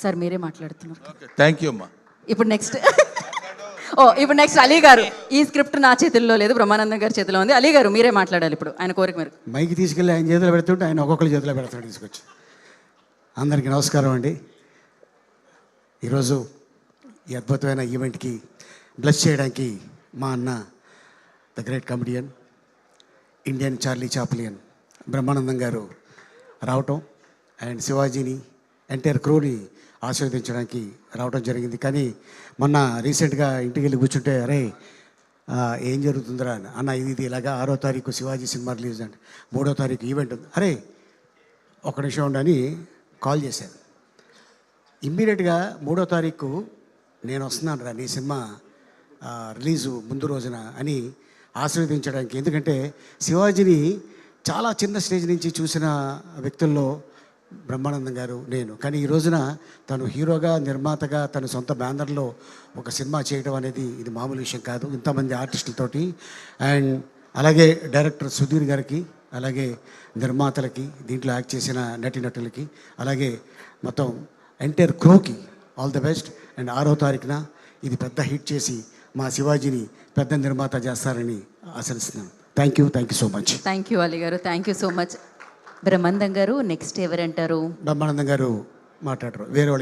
Sir మీరే మాట్లాడుతున్నారు. Thank you అమ్మా. ఇప్పుడు నెక్స్ట్ ఇప్పుడు నెక్స్ట్ అలీ గారు. ఈ స్క్రిప్ట్ నా చేతుల్లో లేదు, బ్రహ్మానందం గారి చేతిలో ఉంది. అలీ గారు మీరే మాట్లాడాలి ఇప్పుడు, ఆయన కోరిక మీరు. మైకి తీసుకెళ్ళి ఆయన చేతిలో పెడుతుంటే ఆయన ఒక్కొక్కరి చేతిలో పెడతాడు తీసుకొచ్చి. అందరికీ నమస్కారం అండి. ఈరోజు ఈ అద్భుతమైన ఈవెంట్కి బ్లెస్ చేయడానికి మా అన్న the great comedian, Indian Charlie Chaplin Brahmanandam garu రావటం అండ్ శివాజీని ఎంటైర్ క్రూని ఆశీర్వదించడానికి రావడం జరిగింది. కానీ మొన్న రీసెంట్గా ఇంటికి వెళ్ళి కూర్చుంటే అరే ఏం జరుగుతుందిరా అన్న, ఇది ఇలాగా 6వ తారీఖు శివాజీ సినిమా రిలీజ్ అండి, 3వ తారీఖు ఈవెంట్ ఉంది, అరే ఒక నిమిషం ఉండని కాల్ చేశాను. ఇమ్మీడియట్గా 3వ తారీఖు నేను వస్తున్నాను రా నీ సినిమా రిలీజు ముందు రోజున అని ఆశీర్వదించడానికి. ఎందుకంటే శివాజీని చాలా చిన్న స్టేజ్ నుంచి చూసిన వ్యక్తుల్లో బ్రహ్మానందం గారు నేను. కానీ ఈ రోజున తను హీరోగా, నిర్మాతగా, తన సొంత బ్యానర్లో ఒక సినిమా చేయడం అనేది ఇది మామూలు విషయం కాదు, ఇంతమంది ఆర్టిస్టులతోటి. అండ్ అలాగే డైరెక్టర్ సుధీర్ గారికి, అలాగే నిర్మాతలకి, దీంట్లో యాక్ట్ చేసిన నటీనటులకి, అలాగే మొత్తం ఎంటైర్ క్రూకి ఆల్ ది బెస్ట్. అండ్ 6వ తారీఖున ఇది పెద్ద హిట్ చేసి మా శివాజీని పెద్ద నిర్మాత చేస్తారని ఆశిస్తున్నాను. Thank you so much. Thank you Ali garu, thank you so much. Brahmanandam garu next ఎవరంటారు? Brahmanandam గారు మాట్లాడరు, వేరే వాళ్ళు